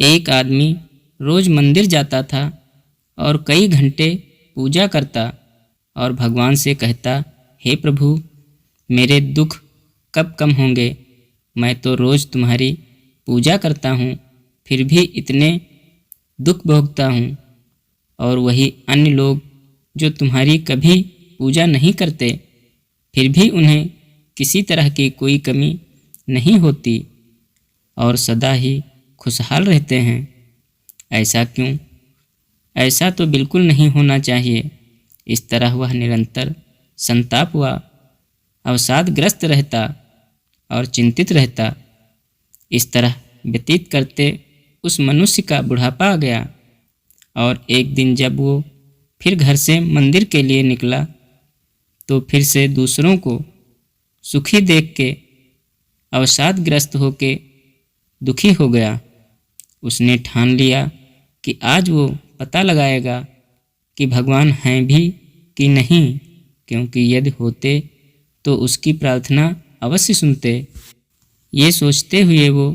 एक आदमी रोज मंदिर जाता था और कई घंटे पूजा करता और भगवान से कहता, हे प्रभु, मेरे दुख कब कम होंगे? मैं तो रोज तुम्हारी पूजा करता हूँ, फिर भी इतने दुख भोगता हूँ। और वही अन्य लोग जो तुम्हारी कभी पूजा नहीं करते, फिर भी उन्हें किसी तरह की कोई कमी नहीं होती और सदा ही खुशहाल रहते हैं। ऐसा क्यों? ऐसा तो बिल्कुल नहीं होना चाहिए। इस तरह वह निरंतर संताप व अवसादग्रस्त रहता और चिंतित रहता। इस तरह व्यतीत करते उस मनुष्य का बुढ़ापा आ गया और एक दिन जब वो फिर घर से मंदिर के लिए निकला तो फिर से दूसरों को सुखी देख के अवसादग्रस्त होके दुखी हो गया। उसने ठान लिया कि आज वो पता लगाएगा कि भगवान हैं भी कि नहीं, क्योंकि यदि होते तो उसकी प्रार्थना अवश्य सुनते। ये सोचते हुए वो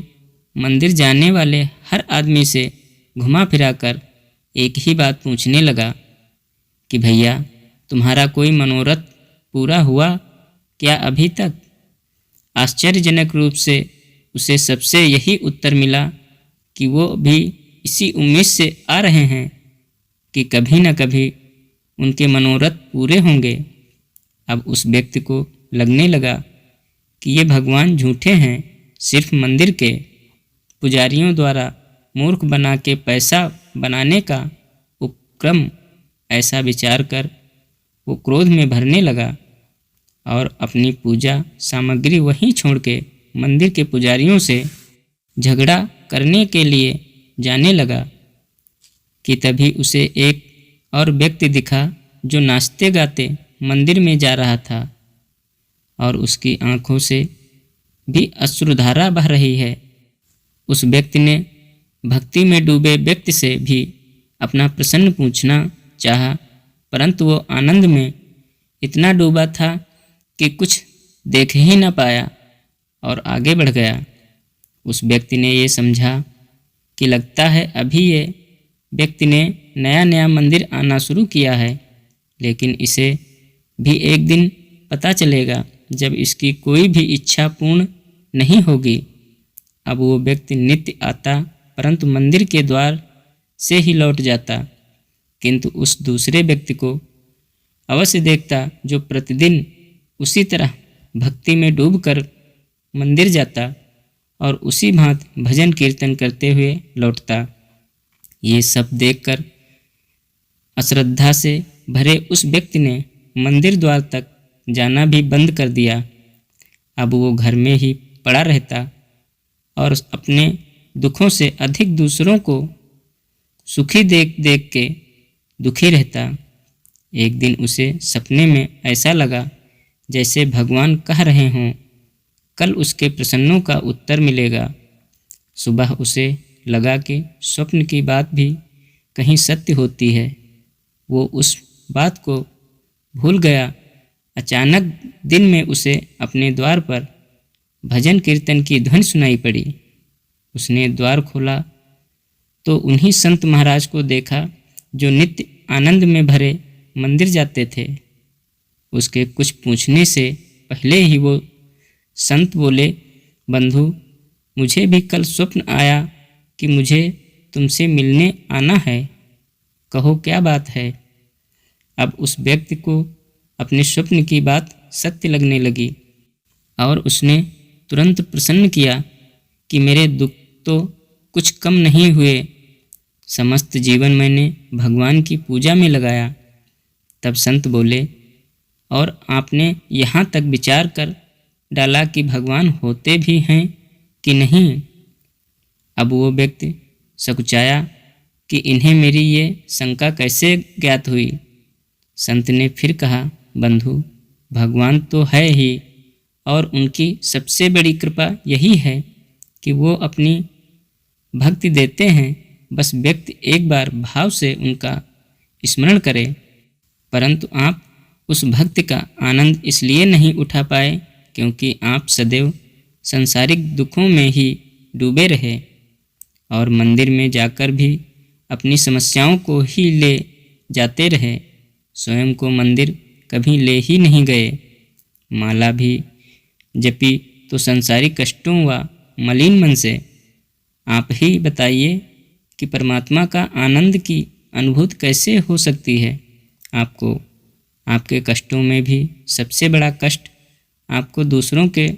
मंदिर जाने वाले हर आदमी से घुमा फिरा कर एक ही बात पूछने लगा कि भैया, तुम्हारा कोई मनोरथ पूरा हुआ क्या अभी तक? आश्चर्यजनक रूप से उसे सबसे यही उत्तर मिला कि वो भी इसी उम्मीद से आ रहे हैं कि कभी न कभी उनके मनोरथ पूरे होंगे। अब उस व्यक्ति को लगने लगा कि ये भगवान झूठे हैं, सिर्फ मंदिर के पुजारियों द्वारा मूर्ख बना के पैसा बनाने का उपक्रम। ऐसा विचार कर वो क्रोध में भरने लगा और अपनी पूजा सामग्री वहीं छोड़ के मंदिर के पुजारियों से झगड़ा करने के लिए जाने लगा कि तभी उसे एक और व्यक्ति दिखा जो नाचते गाते मंदिर में जा रहा था और उसकी आंखों से भी अश्रुधारा बह रही है। उस व्यक्ति ने भक्ति में डूबे व्यक्ति से भी अपना प्रश्न पूछना चाहा, परंतु वो आनंद में इतना डूबा था कि कुछ देख ही न पाया और आगे बढ़ गया। उस व्यक्ति ने ये समझा कि लगता है अभी ये व्यक्ति ने नया नया मंदिर आना शुरू किया है, लेकिन इसे भी एक दिन पता चलेगा जब इसकी कोई भी इच्छा पूर्ण नहीं होगी। अब वो व्यक्ति नित्य आता परंतु मंदिर के द्वार से ही लौट जाता, किंतु उस दूसरे व्यक्ति को अवश्य देखता जो प्रतिदिन उसी तरह भक्ति में डूबकर मंदिर जाता और उसी भांति भजन कीर्तन करते हुए लौटता। ये सब देखकर अश्रद्धा से भरे उस व्यक्ति ने मंदिर द्वार तक जाना भी बंद कर दिया। अब वो घर में ही पड़ा रहता और अपने दुखों से अधिक दूसरों को सुखी देख देख के दुखी रहता। एक दिन उसे सपने में ऐसा लगा जैसे भगवान कह रहे हों, कल उसके प्रश्नों का उत्तर मिलेगा। सुबह उसे लगा कि स्वप्न की बात भी कहीं सत्य होती है। वो उस बात को भूल गया। अचानक दिन में उसे अपने द्वार पर भजन कीर्तन की ध्वनि सुनाई पड़ी। उसने द्वार खोला तो उन्हीं संत महाराज को देखा जो नित्य आनंद में भरे मंदिर जाते थे। उसके कुछ पूछने से पहले ही वो संत बोले, बंधु, मुझे भी कल स्वप्न आया कि मुझे तुमसे मिलने आना है, कहो क्या बात है। अब उस व्यक्ति को अपने स्वप्न की बात सत्य लगने लगी और उसने तुरंत प्रसन्न किया कि मेरे दुख तो कुछ कम नहीं हुए। समस्त जीवन मैंने भगवान की पूजा में लगाया। तब संत बोले, और आपने यहाँ तक विचार कर डाला कि भगवान होते भी हैं कि नहीं? अब वो व्यक्ति सकुचाया कि इन्हें मेरी ये शंका कैसे ज्ञात हुई। संत ने फिर कहा, बंधु, भगवान तो है ही और उनकी सबसे बड़ी कृपा यही है कि वो अपनी भक्ति देते हैं। बस व्यक्ति एक बार भाव से उनका स्मरण करे। परंतु आप उस भक्ति का आनंद इसलिए नहीं उठा पाए क्योंकि आप सदैव संसारिक दुखों में ही डूबे रहे। और मंदिर में जाकर भी अपनी समस्याओं को ही ले जाते रहे, स्वयं को मंदिर कभी ले ही नहीं गए। माला भी जपी तो संसारिक कष्टों व मलिन मन से। आप ही बताइए कि परमात्मा का आनंद की अनुभूति कैसे हो सकती है। आपको आपके कष्टों में भी सबसे बड़ा कष्ट आपको दूसरों के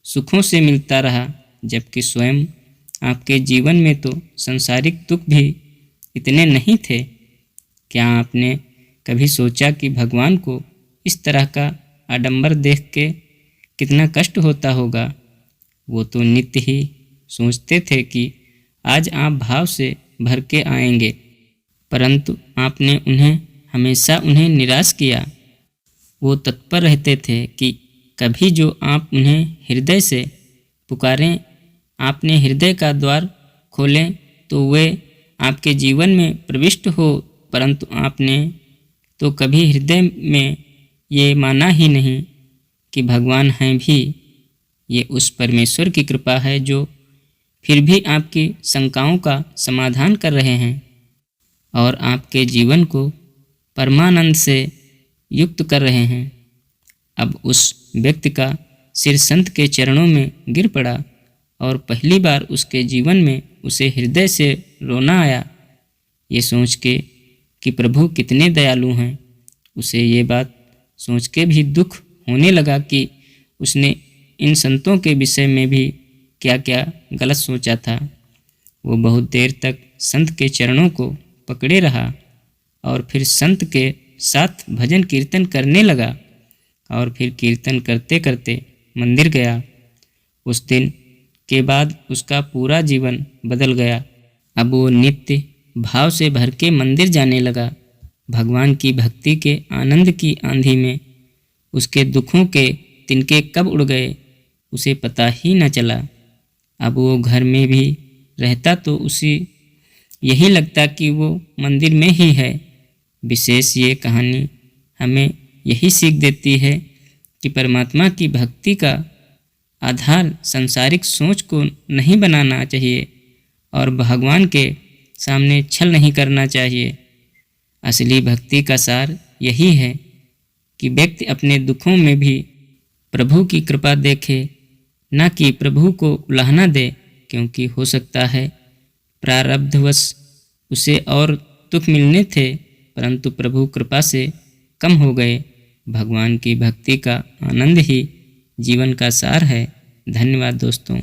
सुखों से मिलता रहा, जबकि स्वयं आपके जीवन में तो संसारिक दुख भी इतने नहीं थे। क्या आपने कभी सोचा कि भगवान को इस तरह का आडंबर देख के कितना कष्ट होता होगा? वो तो नित्य ही सोचते थे कि आज आप भाव से भर के आएंगे, परंतु आपने हमेशा उन्हें निराश किया। वो तत्पर रहते थे कि कभी जो आप उन्हें हृदय से पुकारें, आपने हृदय का द्वार खोलें तो वे आपके जीवन में प्रविष्ट हो, परंतु आपने तो कभी हृदय में ये माना ही नहीं कि भगवान हैं भी। ये उस परमेश्वर की कृपा है जो फिर भी आपकी शंकाओं का समाधान कर रहे हैं और आपके जीवन को परमानंद से युक्त कर रहे हैं। अब उस व्यक्ति का सिर संत के चरणों में गिर पड़ा और पहली बार उसके जीवन में उसे हृदय से रोना आया, ये सोच के कि प्रभु कितने दयालु हैं। उसे ये बात सोच के भी दुख होने लगा कि उसने इन संतों के विषय में भी क्या क्या गलत सोचा था। वो बहुत देर तक संत के चरणों को पकड़े रहा और फिर संत के साथ भजन कीर्तन करने लगा और फिर कीर्तन करते करते मंदिर गया। उस दिन के बाद उसका पूरा जीवन बदल गया। अब वो नित्य भाव से भर के मंदिर जाने लगा। भगवान की भक्ति के आनंद की आंधी में उसके दुखों के तिनके कब उड़ गए उसे पता ही न चला। अब वो घर में भी रहता तो उसे यही लगता कि वो मंदिर में ही है। विशेष ये कहानी हमें यही सीख देती है कि परमात्मा की भक्ति का आधार संसारिक सोच को नहीं बनाना चाहिए और भगवान के सामने छल नहीं करना चाहिए। असली भक्ति का सार यही है कि व्यक्ति अपने दुखों में भी प्रभु की कृपा देखे, न कि प्रभु को उलाहना दे, क्योंकि हो सकता है प्रारब्धवश उसे और दुख मिलने थे, परंतु प्रभु कृपा से कम हो गए। भगवान की भक्ति का आनंद ही जीवन का सार है। धन्यवाद दोस्तों।